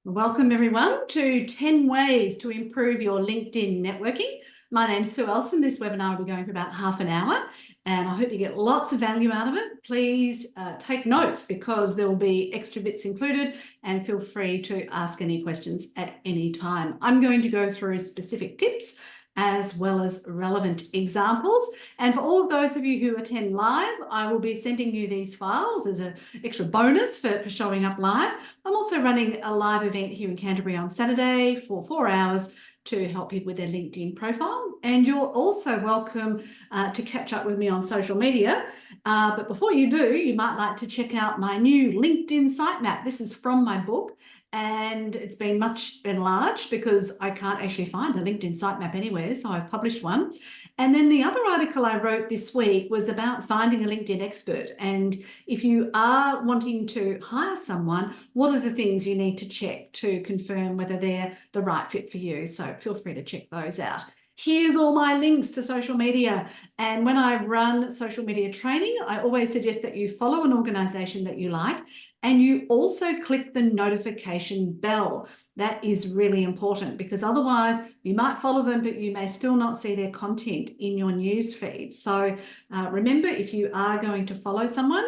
Welcome everyone to 10 ways to improve your LinkedIn networking. My name's Sue Ellson. This webinar will be going for about half an hour and I hope you get lots of value out of it. Please take notes because there will be extra bits included and feel free to ask any questions at any time. I'm going to go through specific tips as well as relevant examples. And for all of those of you who attend live, I will be sending you these files as an extra bonus for showing up live. I'm also running a live event here in Canterbury on Saturday for 4 hours to help people with their LinkedIn profile. And you're also welcome to catch up with me on social media. But before you do, you might like to check out my new LinkedIn sitemap. This is from my book and it's been much enlarged because I can't actually find a LinkedIn sitemap anywhere, so I've published one. And then the other article I wrote this week was about finding a LinkedIn expert. And if you are wanting to hire someone, what are the things you need to check to confirm whether they're the right fit for you? So feel free to check those out. Here's all my links to social media. And when I run social media training, I always suggest that you follow an organization that you like and you also click the notification bell. That is really important because otherwise you might follow them, but you may still not see their content in your news feed. So remember, if you are going to follow someone,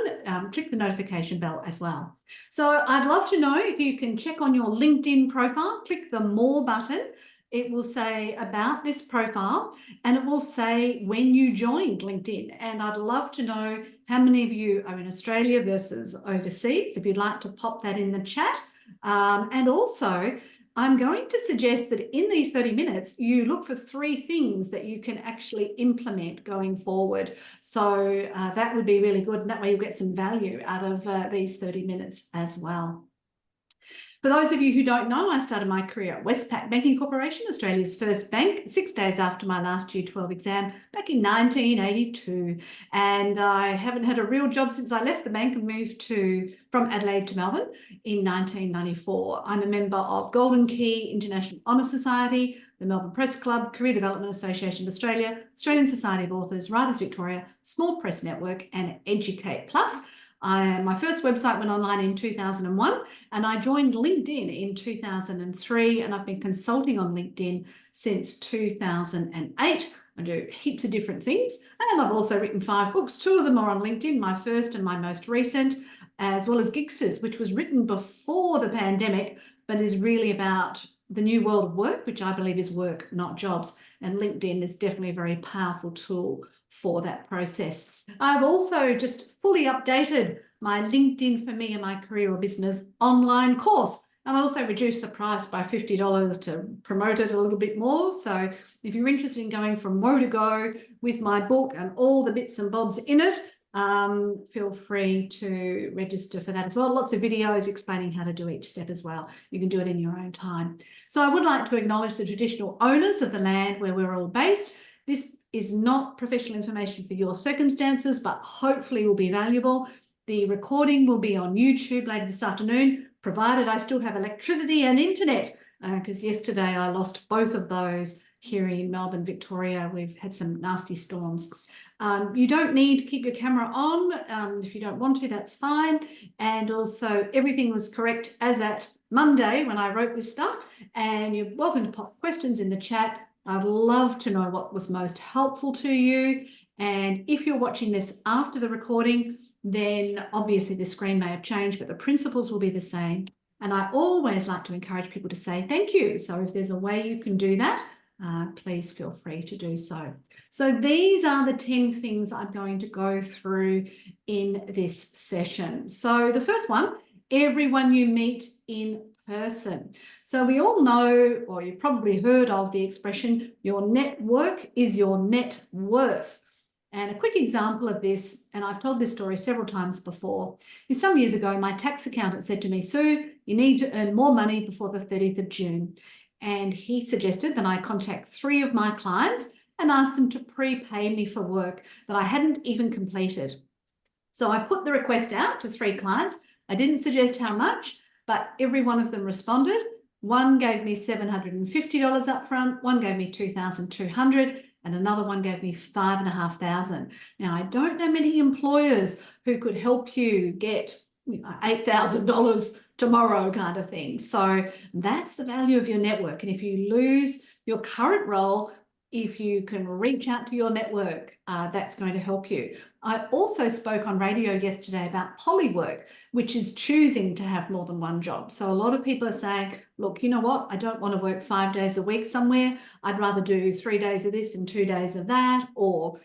click the notification bell as well. So I'd love to know if you can check on your LinkedIn profile, click the More button. It will say about this profile and it will say when you joined LinkedIn. And I'd love to know how many of you are in Australia versus overseas, if you'd like to pop that in the chat. And also, I'm going to suggest that in these 30 minutes, you look for 3 things that you can actually implement going forward. So that would be really good. And that way you'll get some value out of these 30 minutes as well. For those of you who don't know, I started my career at Westpac Banking Corporation, Australia's first bank, 6 days after my last Year 12 exam back in 1982. And I haven't had a real job since I left the bank and moved from Adelaide to Melbourne in 1994. I'm a member of Golden Key International Honour Society, the Melbourne Press Club, Career Development Association of Australia, Australian Society of Authors, Writers Victoria, Small Press Network and Educate Plus. My first website went online in 2001 and I joined LinkedIn in 2003 and I've been consulting on LinkedIn since 2008. I do heaps of different things and I've also written 5 books. 2 of them are on LinkedIn, my first and my most recent, as well as Gigsters, which was written before the pandemic but is really about the new world of work, which I believe is work, not jobs. And LinkedIn is definitely a very powerful tool for that process. I've also just fully updated my LinkedIn for Me and My Career or Business online course. And I also reduced the price by $50 to promote it a little bit more. So if you're interested in going from woe to go with my book and all the bits and bobs in it, feel free to register for that as well. Lots of videos explaining how to do each step as well. You can do it in your own time. So I would like to acknowledge the traditional owners of the land where we're all based. This is not professional information for your circumstances, but hopefully will be valuable. The recording will be on YouTube later this afternoon, provided I still have electricity and internet, because yesterday I lost both of those here in Melbourne, Victoria. We've had some nasty storms. You don't need to keep your camera on. If you don't want to, that's fine. And also everything was correct as at Monday when I wrote this stuff. And you're welcome to pop questions in the chat. I'd love to know what was most helpful to you. And if you're watching this after the recording, then obviously the screen may have changed, but the principles will be the same. And I always like to encourage people to say thank you. So if there's a way you can do that, please feel free to do so. So these are the 10 things I'm going to go through in this session. So the first one, everyone you meet in person. So we all know, or you've probably heard of the expression, your network is your net worth. And a quick example of this, and I've told this story several times before, is some years ago, my tax accountant said to me, Sue, you need to earn more money before the 30th of June. And he suggested that I contact 3 of my clients and ask them to prepay me for work that I hadn't even completed. So I put the request out to 3 clients. I didn't suggest how much, but every one of them responded. One gave me $750 up front, one gave me $2,200, and another one gave me $5,500. Now, I don't know many employers who could help you get $8,000 tomorrow kind of thing. So that's the value of your network. And if you lose your current role, if you can reach out to your network, that's going to help you. I also spoke on radio yesterday about polywork, which is choosing to have more than one job. So a lot of people are saying, look, you know what? I don't want to work 5 days a week somewhere. I'd rather do 3 days of this and 2 days of that, or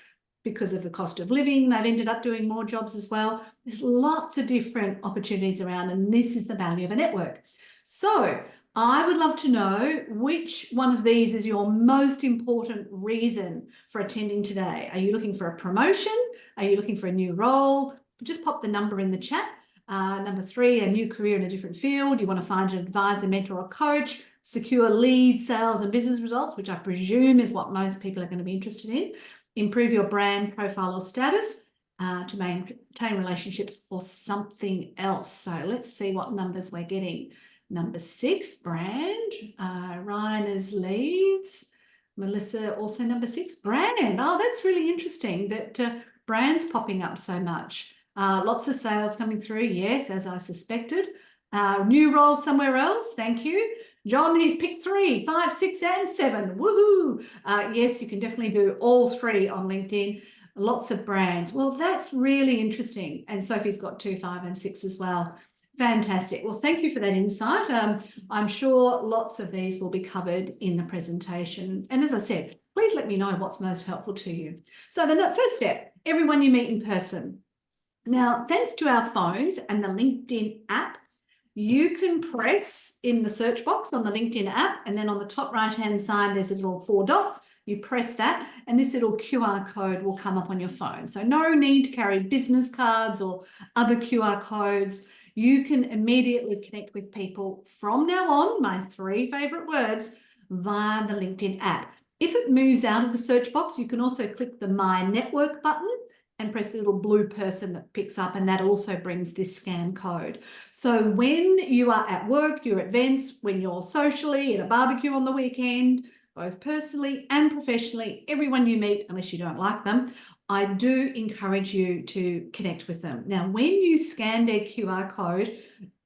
because of the cost of living, they've ended up doing more jobs as well. There's lots of different opportunities around, and this is the value of a network. So I would love to know which one of these is your most important reason for attending today. Are you looking for a promotion? Are you looking for a new role? Just pop the number in the chat. Number 3, a new career in a different field. You want to find an advisor, mentor, or coach, secure lead, sales, and business results, which I presume is what most people are going to be interested in. Improve your brand, profile, or status to maintain relationships, or something else. So let's see what numbers we're getting. Number 6, brand. Ryan is leads. Melissa also number 6, brand. Oh, that's really interesting that brand's popping up so much. Lots of sales coming through. Yes, as I suspected. New role somewhere else. Thank you. John, he's picked 3, 5, 6, and 7. Woohoo! Yes, you can definitely do all 3 on LinkedIn. Lots of brands. Well, that's really interesting. And Sophie's got 2, 5, and 6 as well. Fantastic. Well, thank you for that insight. I'm sure lots of these will be covered in the presentation. And as I said, please let me know what's most helpful to you. So the first step, everyone you meet in person. Now, thanks to our phones and the LinkedIn app, you can press in the search box on the LinkedIn app, and then on the top right-hand side, there's a little 4 dots. You press that, and this little QR code will come up on your phone. So no need to carry business cards or other QR codes. You can immediately connect with people from now on, my 3 favorite words, via the LinkedIn app. If it moves out of the search box, you can also click the My Network button and press the little blue person that picks up, and that also brings this scan code. So when you are at work, you're at events, when you're socially at a barbecue on the weekend, both personally and professionally, everyone you meet, unless you don't like them, I do encourage you to connect with them. Now, when you scan their QR code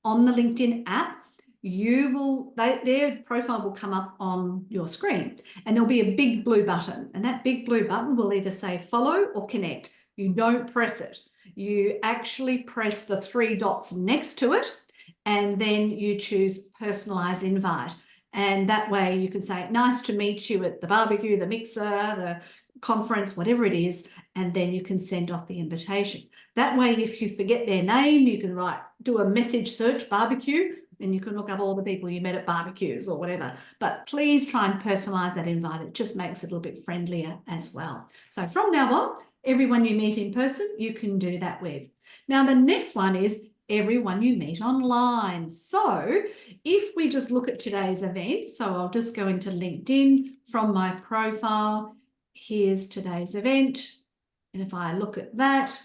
on the LinkedIn app, their profile will come up on your screen, and there'll be a big blue button, and that big blue button will either say follow or connect. You don't press it. You actually press the 3 dots next to it, and then you choose personalize invite. And that way you can say, nice to meet you at the barbecue, the mixer, the conference, whatever it is, and then you can send off the invitation. That way, if you forget their name, you can do a message search barbecue, and you can look up all the people you met at barbecues or whatever. But please try and personalize that invite. It just makes it a little bit friendlier as well. So from now on, everyone you meet in person, you can do that with. Now, the next one is everyone you meet online. So if we just look at today's event, so I'll just go into LinkedIn from my profile. Here's today's event. And if I look at that,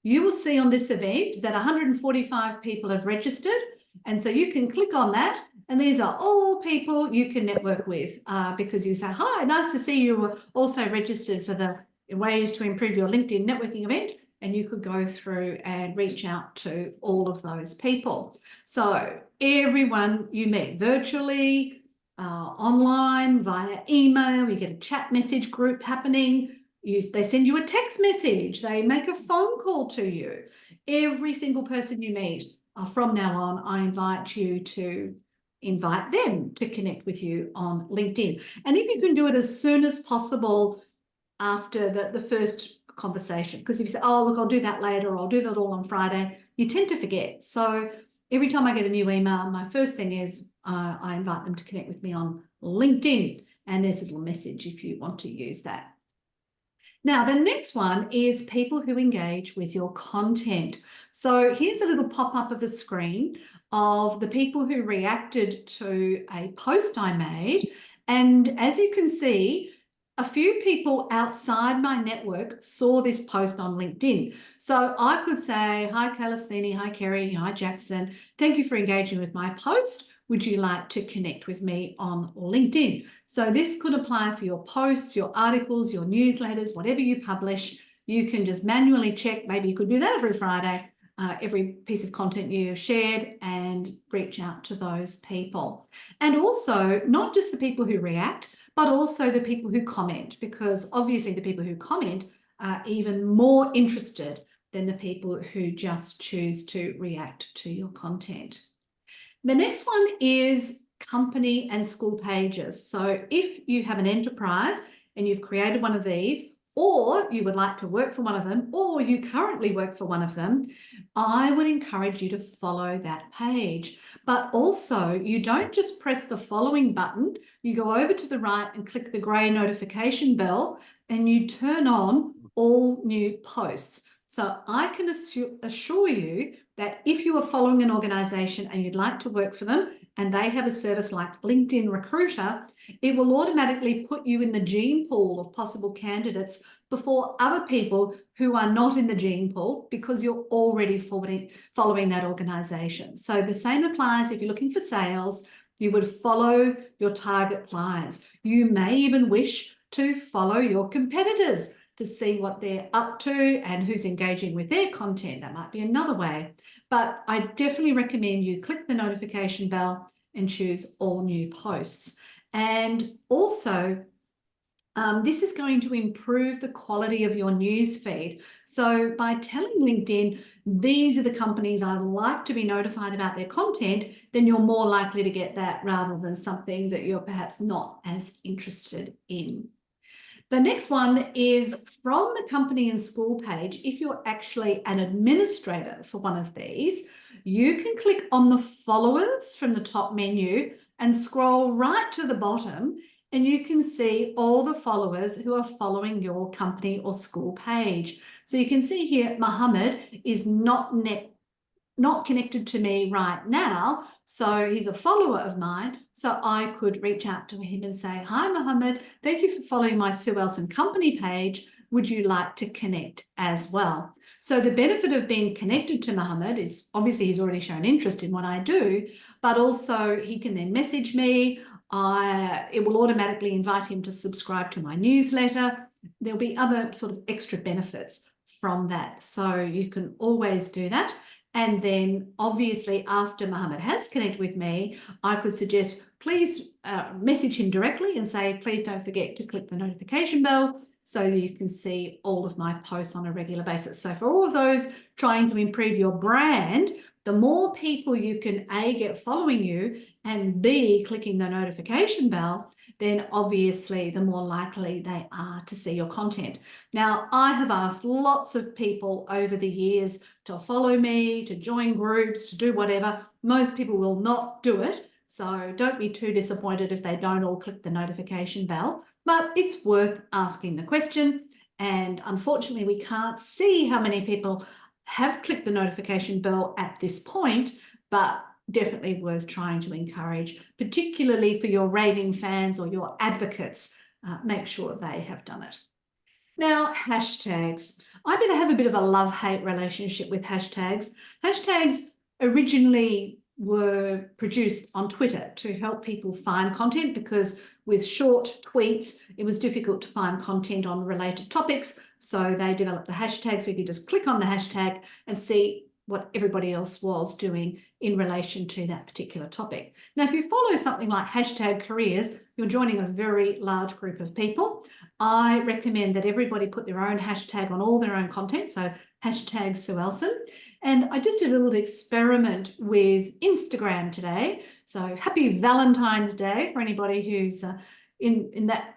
you will see on this event that 145 people have registered. And so you can click on that, and these are all people you can network with because you say, hi, nice to see you were also registered for the ways to improve your LinkedIn networking event. And you could go through and reach out to all of those people. So everyone you meet virtually, online, via email, you get a chat message group happening. They send you a text message. They make a phone call to you. Every single person you meet, from now on, I invite you to invite them to connect with you on LinkedIn. And if you can do it as soon as possible after the first conversation, because if you say, oh, look, I'll do that later, or I'll do that all on Friday, you tend to forget. So every time I get a new email, my first thing is I invite them to connect with me on LinkedIn, and there's a little message if you want to use that. Now, the next one is people who engage with your content. So here's a little pop-up of a screen of the people who reacted to a post I made. And as you can see, a few people outside my network saw this post on LinkedIn. So I could say, hi, Calistini, hi, Kerry, hi, Jackson. Thank you for engaging with my post. Would you like to connect with me on LinkedIn? So this could apply for your posts, your articles, your newsletters, whatever you publish. You can just manually check. Maybe you could do that every Friday. every piece of content you've shared and reach out to those people. And also not just the people who react, but also the people who comment, because obviously the people who comment are even more interested than the people who just choose to react to your content. The next one is company and school pages. So if you have an enterprise and you've created one of these, or you would like to work for one of them, or you currently work for one of them, I would encourage you to follow that page. But also, you don't just press the following button, you go over to the right and click the grey notification bell, and you turn on all new posts. So I can assure you that if you are following an organisation and you'd like to work for them, and they have a service like LinkedIn Recruiter, it will automatically put you in the gene pool of possible candidates before other people who are not in the gene pool, because you're already following that organisation. So the same applies if you're looking for sales. You would follow your target clients. You may even wish to follow your competitors to see what they're up to and who's engaging with their content. That might be another way. But I definitely recommend you click the notification bell and choose all new posts. And also, this is going to improve the quality of your news feed. So by telling LinkedIn, these are the companies I'd like to be notified about their content, then you're more likely to get that rather than something that you're perhaps not as interested in. The next one is from the company and school page. If you're actually an administrator for one of these, you can click on the followers from the top menu and scroll right to the bottom, and you can see all the followers who are following your company or school page. So you can see here, Mohammed is not connected to me right now, so he's a follower of mine, so I could reach out to him and say, hi Mohammed, thank you for following my Sue Ellson company page, would you like to connect as well? So the benefit of being connected to Mohammed is obviously he's already shown interest in what I do, but also he can then message me. It will automatically invite him to subscribe to my newsletter. There'll be other sort of extra benefits from that, so you can always do that. And then obviously after Mohammed has connected with me, I could suggest please message him directly and say, please don't forget to click the notification bell so that you can see all of my posts on a regular basis. So for all of those trying to improve your brand, the more people you can A, get following you, and B, clicking the notification bell, then obviously the more likely they are to see your content. Now, I have asked lots of people over the years to follow me, to join groups, to do whatever. Most people will not do it, so don't be too disappointed if they don't all click the notification bell, but it's worth asking the question. And unfortunately, we can't see how many people have clicked the notification bell at this point, but definitely worth trying to encourage, particularly for your raving fans or your advocates. Make sure they have done it. Now, hashtags. I have a bit of a love-hate relationship with hashtags. Hashtags originally were produced on Twitter to help people find content, because with short tweets, it was difficult to find content on related topics. So they developed the hashtag, so you could just click on the hashtag and see what everybody else was doing in relation to that particular topic. Now, if you follow something like hashtag careers, you're joining a very large group of people. I recommend that everybody put their own hashtag on all their own content, so hashtag Sue Ellson. And I just did a little experiment with Instagram today. So happy Valentine's Day for anybody who's in that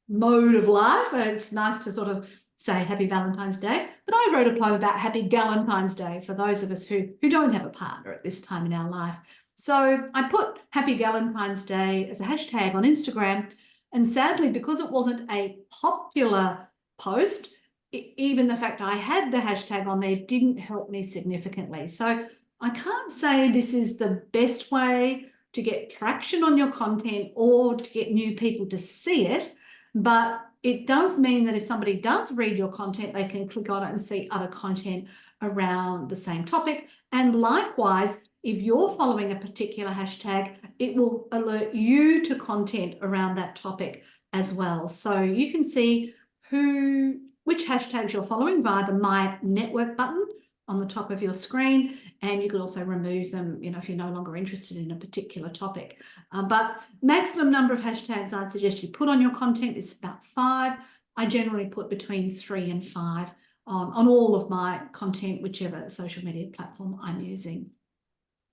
mode of life. It's nice to sort of say happy Valentine's Day, but I wrote a poem about happy Galentine's Day for those of us who don't have a partner at this time in our life. So I put happy Galentine's Day as a hashtag on Instagram, and sadly, because it wasn't a popular post, even the fact I had the hashtag on there didn't help me significantly. So I can't say this is the best way to get traction on your content or to get new people to see it, but it does mean that if somebody does read your content, they can click on it and see other content around the same topic. And likewise, if you're following a particular hashtag, it will alert you to content around that topic as well. So you can see which hashtags you're following via the My Network button on the top of your screen, and you could also remove them, if you're no longer interested in a particular topic. But maximum number of hashtags I'd suggest you put on your content is about 5. I generally put between 3 and 5 on all of my content, whichever social media platform I'm using.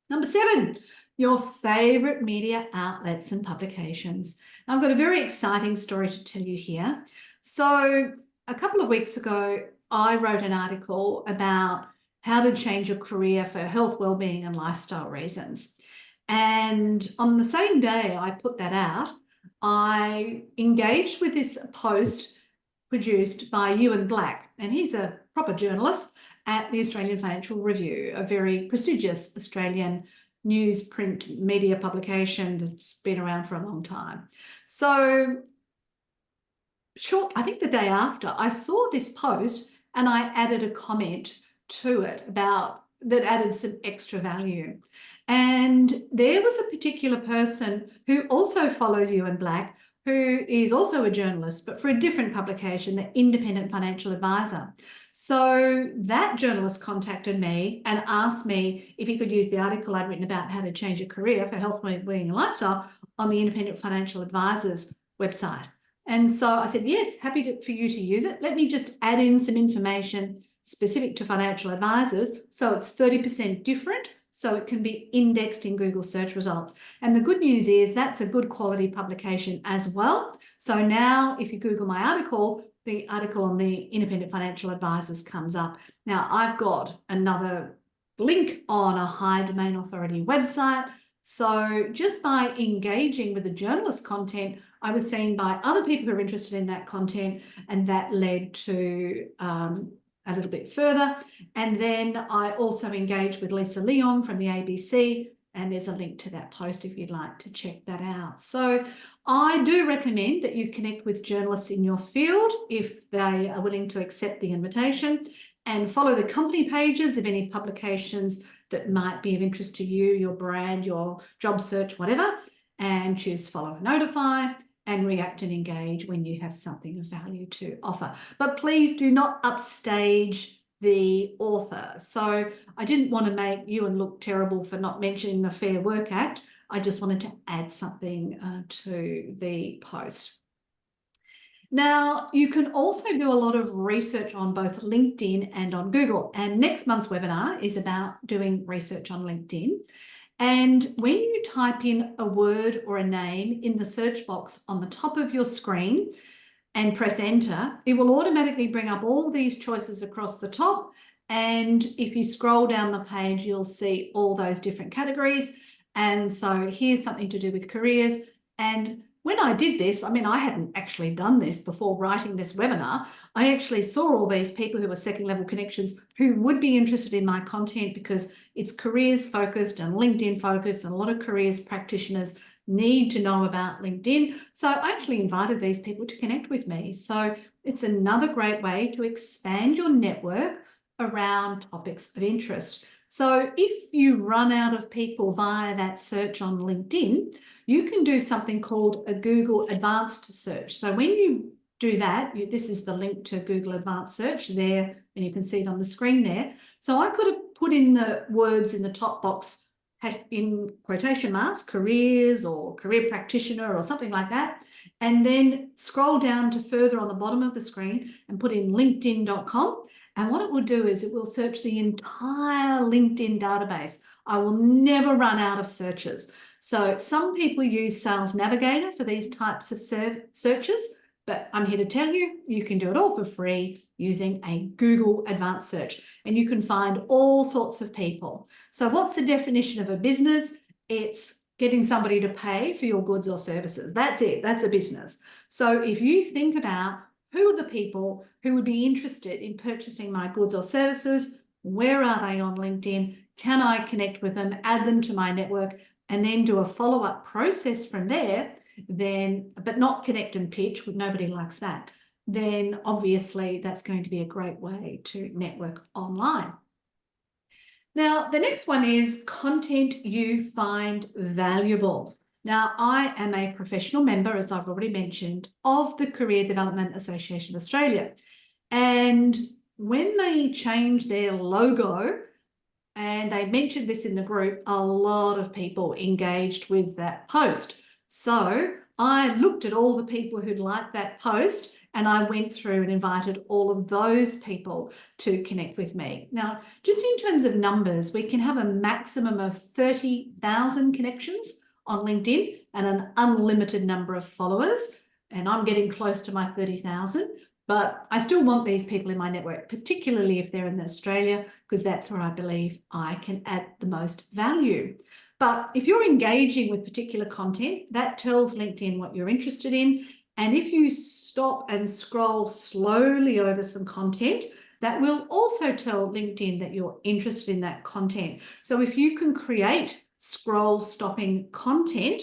Number 7, your favourite media outlets and publications. Now, I've got a very exciting story to tell you here. So a couple of weeks ago, I wrote an article about how to change your career for health, wellbeing and lifestyle reasons. And on the same day I put that out, I engaged with this post produced by Ewan Black, and he's a proper journalist at the Australian Financial Review, a very prestigious Australian newsprint media publication that's been around for a long time. So I think the day after, I saw this post and I added a comment to it that added some extra value. And there was a particular person who also follows Ewan Black, who is also a journalist, but for a different publication, the Independent Financial Advisor. So that journalist contacted me and asked me if he could use the article I'd written about how to change a career for health, wellbeing and lifestyle on the Independent Financial Advisor's website. And so I said, yes, happy for you to use it. Let me just add in some information specific to financial advisors, so it's 30% different, so it can be indexed in Google search results. And the good news is that's a good quality publication as well. So now if you Google my article, the article on the Independent Financial Advisors comes up. Now I've got another link on a high domain authority website. So just by engaging with the journalist content, I was seen by other people who are interested in that content, and that led to a little bit further. And then I also engaged with Lisa Leon from the ABC, and there's a link to that post if you'd like to check that out. So I do recommend that you connect with journalists in your field if they are willing to accept the invitation, and follow the company pages of any publications that might be of interest to you, your brand, your job search, whatever, and choose follow and notify, and react and engage when you have something of value to offer. But please do not upstage the author. So I didn't want to make Ewan look terrible for not mentioning the Fair Work Act. I just wanted to add something to the post. Now, you can also do a lot of research on both LinkedIn and on Google. And next month's webinar is about doing research on LinkedIn. And when you type in a word or a name in the search box on the top of your screen and press enter, it will automatically bring up all these choices across the top. And if you scroll down the page, you'll see all those different categories. And so here's something to do with careers. And when I did this, I mean, I hadn't actually done this before writing this webinar. I actually saw all these people who were second level connections who would be interested in my content because it's careers focused and LinkedIn focused, and a lot of careers practitioners need to know about LinkedIn. So I actually invited these people to connect with me. So it's another great way to expand your network around topics of interest. So if you run out of people via that search on LinkedIn, you can do something called a Google Advanced Search. So when you do that, this is the link to Google Advanced Search there, and you can see it on the screen there. So I could have put in the words in the top box in quotation marks, careers or career practitioner or something like that, and then scroll down to further on the bottom of the screen and put in linkedin.com. And what it will do is it will search the entire LinkedIn database. I will never run out of searches. So some people use Sales Navigator for these types of searches, but I'm here to tell you, you can do it all for free using a Google Advanced Search, and you can find all sorts of people. So what's the definition of a business? It's getting somebody to pay for your goods or services. That's it. That's a business. So if you think about who are the people who would be interested in purchasing my goods or services, where are they on LinkedIn? Can I connect with them, add them to my network, and then do a follow-up process from there, then, but not connect and pitch, nobody likes that, then obviously that's going to be a great way to network online. Now, the next one is content you find valuable. Now, I am a professional member, as I've already mentioned, of the Career Development Association of Australia. And when they changed their logo, and they mentioned this in the group, a lot of people engaged with that post. So I looked at all the people who'd liked that post, and I went through and invited all of those people to connect with me. Now, just in terms of numbers, we can have a maximum of 30,000 connections on LinkedIn and an unlimited number of followers. And I'm getting close to my 30,000, but I still want these people in my network, particularly if they're in Australia, because that's where I believe I can add the most value. But if you're engaging with particular content, that tells LinkedIn what you're interested in. And if you stop and scroll slowly over some content, that will also tell LinkedIn that you're interested in that content. So if you can create scroll stopping content,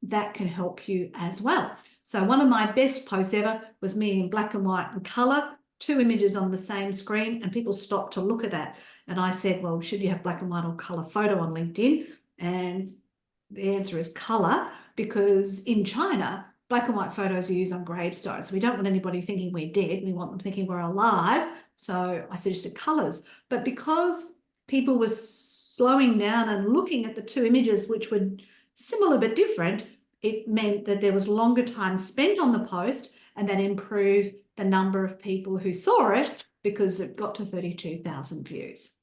that can help you as well. So one of my best posts ever was me in black and white and color, 2 images on the same screen, and people stopped to look at that. And I said, well, should you have black and white or color photo on LinkedIn? And the answer is color, because in China, black and white photos are used on gravestones. So we don't want anybody thinking we're dead. We want them thinking we're alive. So I suggested colors. But because people were slowing down and looking at the 2 images, which were similar but different, it meant that there was longer time spent on the post, and that improved the number of people who saw it because it got to 32,000 views.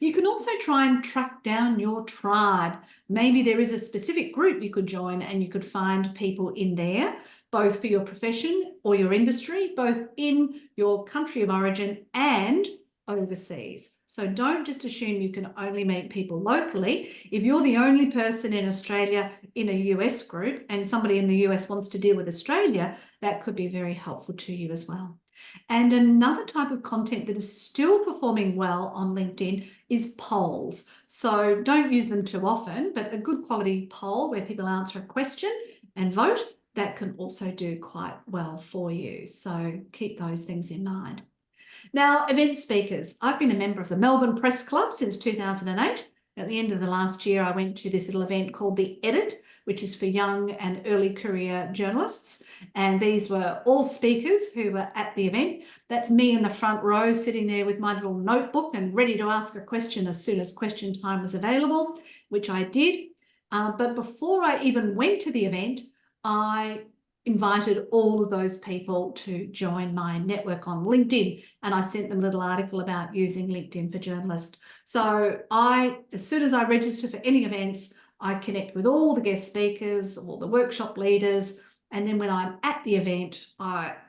You can also try and track down your tribe. Maybe there is a specific group you could join and you could find people in there, both for your profession or your industry, both in your country of origin and overseas. So don't just assume you can only meet people locally. If you're the only person in Australia in a US group and somebody in the US wants to deal with Australia, that could be very helpful to you as well. And another type of content that is still performing well on LinkedIn is polls. So don't use them too often, but a good quality poll where people answer a question and vote, that can also do quite well for you. So keep those things in mind. Now, event speakers. I've been a member of the Melbourne Press Club since 2008. At the end of the last year, I went to this little event called The Edit, which is for young and early career journalists. And these were all speakers who were at the event. That's me in the front row sitting there with my little notebook and ready to ask a question as soon as question time was available, which I did. But before I even went to the event, I invited all of those people to join my network on LinkedIn, and I sent them a little article about using LinkedIn for journalists. So as soon as I register for any events, I connect with all the guest speakers, all the workshop leaders, and then when I'm at the event,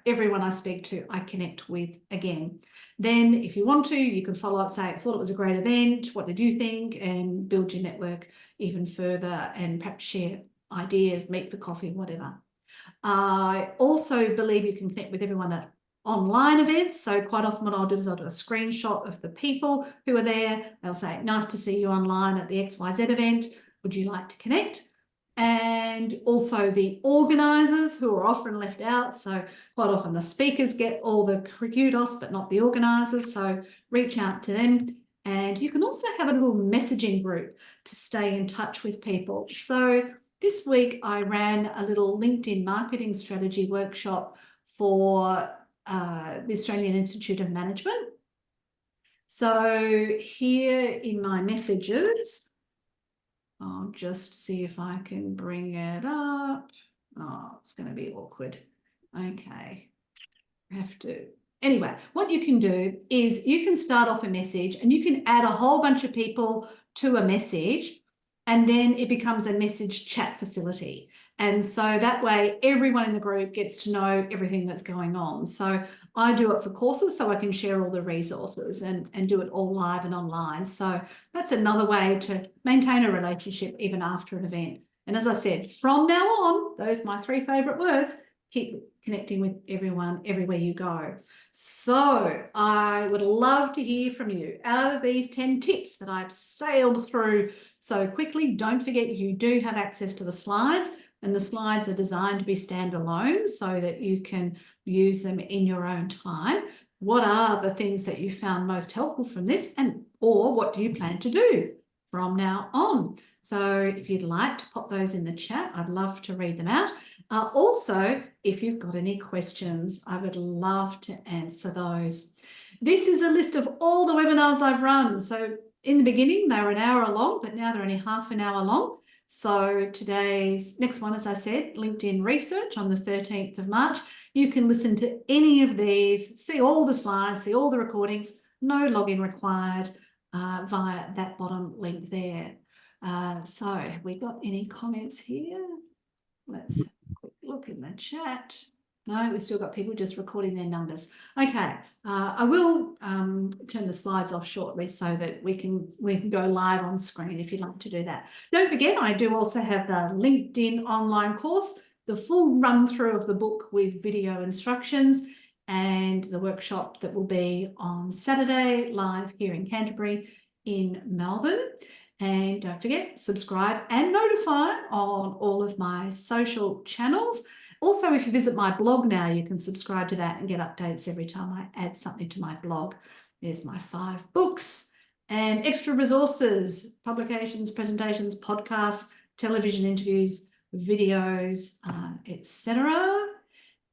everyone I speak to, I connect with again. Then if you want to, you can follow up, say, I thought it was a great event, what did you think? And build your network even further and perhaps share ideas, meet for coffee, whatever. I also believe you can connect with everyone at online events. So quite often what I'll do is I'll do a screenshot of the people who are there. They'll say, nice to see you online at the XYZ event. Would you like to connect? And also the organisers, who are often left out. So quite often the speakers get all the kudos, but not the organisers. So reach out to them. And you can also have a little messaging group to stay in touch with people. So this week I ran a little LinkedIn marketing strategy workshop for the Australian Institute of Management. So here in my messages, I'll just see if I can bring it up. Oh, it's going to be awkward. Okay, I have to. Anyway, what you can do is you can start off a message and you can add a whole bunch of people to a message, and then it becomes a message chat facility. And so that way everyone in the group gets to know everything that's going on. So I do it for courses so I can share all the resources and do it all live and online. So that's another way to maintain a relationship even after an event. And as I said, from now on, those are my 3 favorite words, keep connecting with everyone everywhere you go. So I would love to hear from you. Out of these 10 tips that I've sailed through so quickly, don't forget you do have access to the slides, and the slides are designed to be standalone so that you can use them in your own time. What are the things that you found most helpful from this, or what do you plan to do from now on? So if you'd like to pop those in the chat, I'd love to read them out. Also, if you've got any questions, I would love to answer those. This is a list of all the webinars I've run. So in the beginning, they were an hour long, but now they're only half an hour long. So today's next one, as I said, LinkedIn Research on the 13th of March. You can listen to any of these, see all the slides, see all the recordings, no login required via that bottom link there. So have we got any comments here? Let's have a quick look in the chat. No, we've still got people just recording their numbers. Okay, I will turn the slides off shortly so that we can go live on screen if you'd like to do that. Don't forget, I do also have the LinkedIn online course, the full run through of the book with video instructions, and the workshop that will be on Saturday live here in Canterbury in Melbourne. And don't forget, subscribe and notify on all of my social channels. Also, if you visit my blog now, you can subscribe to that and get updates every time I add something to my blog. There's my 5 books and extra resources, publications, presentations, podcasts, television interviews, videos, etc.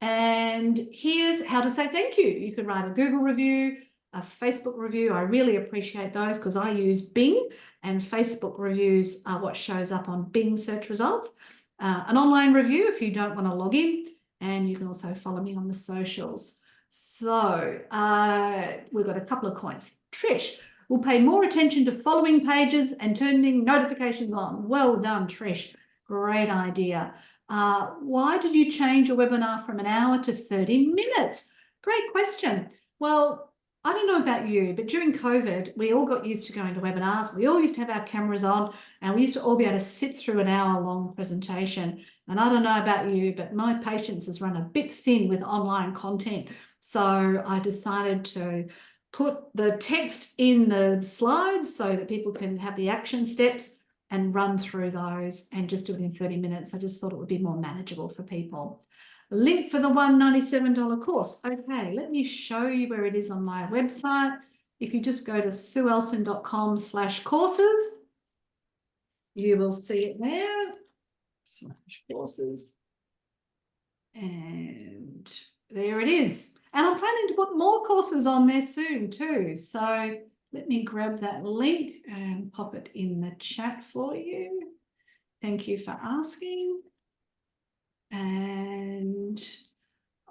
And here's how to say thank you. You could write a Google review, a Facebook review. I really appreciate those because I use Bing, and Facebook reviews are what shows up on Bing search results. An online review if you don't want to log in, and you can also follow me on the socials. So we've got a couple of coins. Trish will pay more attention to following pages and turning notifications on. Well done, Trish. Great idea. Why did you change your webinar from an hour to 30 minutes? Great question. Well, I don't know about you, but during COVID, we all got used to going to webinars. We all used to have our cameras on, and we used to all be able to sit through an hour-long presentation. And I don't know about you, but my patience has run a bit thin with online content. So I decided to put the text in the slides so that people can have the action steps and run through those and just do it in 30 minutes. I just thought it would be more manageable for people. Link for the $197 course. Okay, let me show you where it is on my website. If you just go to sueellson.com/courses, you will see it there, /courses. And there it is. And I'm planning to put more courses on there soon too. So let me grab that link and pop it in the chat for you. Thank you for asking. And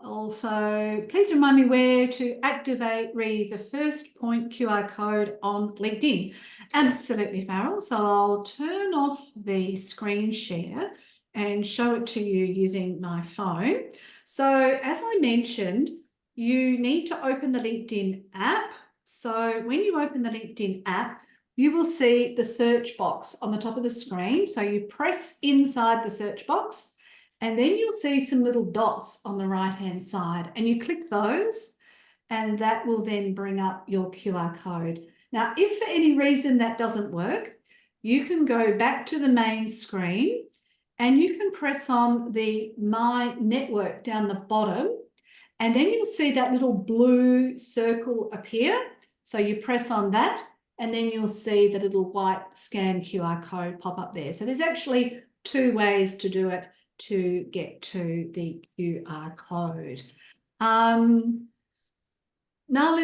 also, please remind me where to activate the first point QR code on LinkedIn. Absolutely, Farrell. So I'll turn off the screen share and show it to you using my phone. So as I mentioned, you need to open the LinkedIn app. So when you open the LinkedIn app, you will see the search box on the top of the screen. So you press inside the search box, and then you'll see some little dots on the right-hand side, and you click those, and that will then bring up your QR code. Now, if for any reason that doesn't work, you can go back to the main screen and you can press on the My Network down the bottom, and then you'll see that little blue circle appear. So you press on that, and then you'll see the little white scan QR code pop up there. So there's actually 2 ways to do it to get to the QR code. Narlin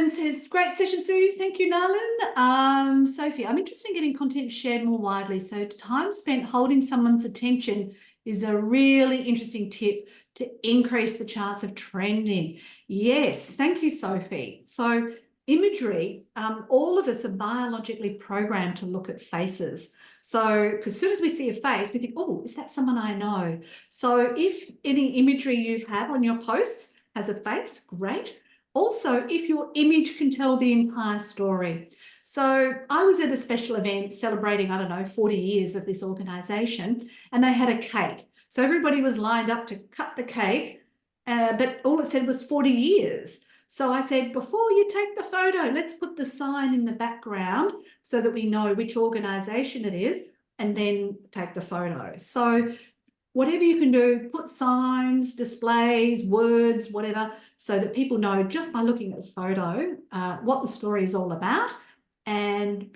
says, great session, Sue. Thank you, Narlin. Sophie, I'm interested in getting content shared more widely. So time spent holding someone's attention is a really interesting tip to increase the chance of trending. Yes, thank you, Sophie. So imagery, all of us are biologically programmed to look at faces. So as soon as we see a face, we think, oh, is that someone I know? So if any imagery you have on your posts has a face, great. Also, if your image can tell the entire story. So I was at a special event celebrating, I don't know, 40 years of this organisation, and they had a cake. So everybody was lined up to cut the cake, but all it said was 40 years. So I said, before you take the photo, let's put the sign in the background so that we know which organisation it is, and then take the photo. So whatever you can do, put signs, displays, words, whatever, so that people know just by looking at the photo what the story is all about. And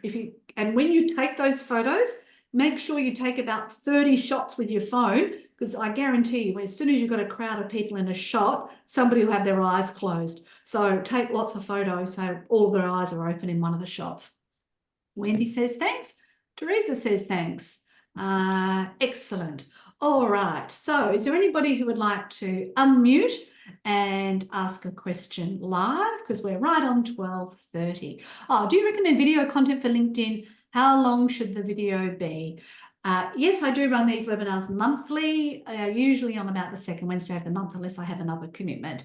when you take those photos, Make sure you take about 30 shots with your phone, because I guarantee you, as soon as you've got a crowd of people in a shot, somebody will have their eyes closed. So take lots of photos so all their eyes are open in one of the shots. Wendy says thanks. Teresa says thanks. Excellent. All right. So is there anybody who would like to unmute and ask a question live? Because we're right on 12:30. Oh, do you recommend video content for LinkedIn? How long should the video be? Yes, I do run these webinars monthly, usually on about the second Wednesday of the month, unless I have another commitment.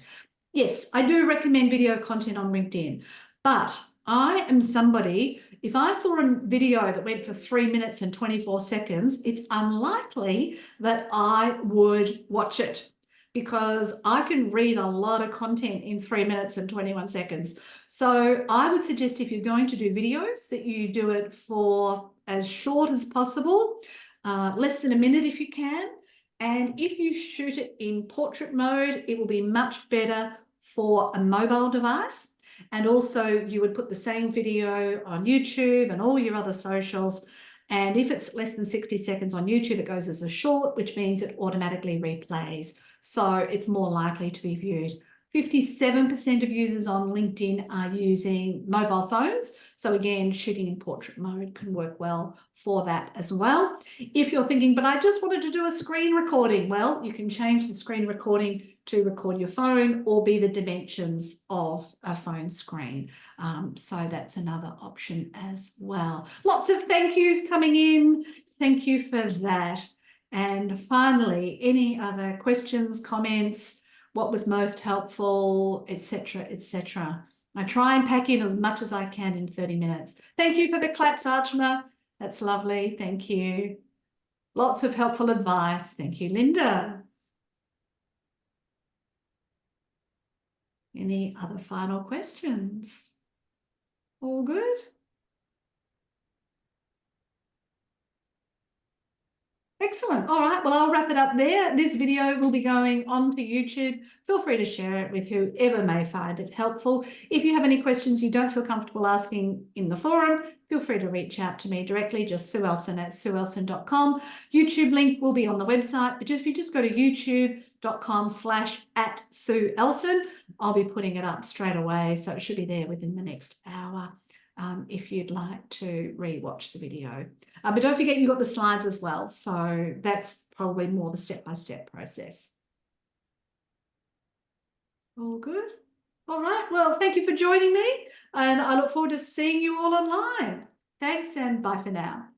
Yes, I do recommend video content on LinkedIn, but I am somebody, if I saw a video that went for 3 minutes and 24 seconds, it's unlikely that I would watch it, because I can read a lot of content in 3 minutes and 21 seconds. So I would suggest, if you're going to do videos, that you do it for as short as possible, less than a minute if you can. And if you shoot it in portrait mode, it will be much better for a mobile device. And also you would put the same video on YouTube and all your other socials. And if it's less than 60 seconds on YouTube, it goes as a short, which means it automatically replays. So it's more likely to be viewed. 57% of users on LinkedIn are using mobile phones. So again, shooting in portrait mode can work well for that as well. If you're thinking, but I just wanted to do a screen recording, well, you can change the screen recording to record your phone or be the dimensions of a phone screen. So that's another option as well. Lots of thank yous coming in. Thank you for that. And finally, any other questions, comments, what was most helpful, etc., etc. I try and pack in as much as I can in 30 minutes. Thank you for the claps, Archana. That's lovely. Thank you. Lots of helpful advice. Thank you, Linda. Any other final questions? All good? Excellent. All right. Well, I'll wrap it up there. This video will be going onto YouTube. Feel free to share it with whoever may find it helpful. If you have any questions you don't feel comfortable asking in the forum, feel free to reach out to me directly, just Sue Ellson at sueellson.com. YouTube link will be on the website, but if you just go to youtube.com/@SueEllson, I'll be putting it up straight away. So it should be there within the next hour. If you'd like to re-watch the video. But don't forget you've got the slides as well. So that's probably more the step-by-step process. All good? All right. Well, thank you for joining me. And I look forward to seeing you all online. Thanks and bye for now.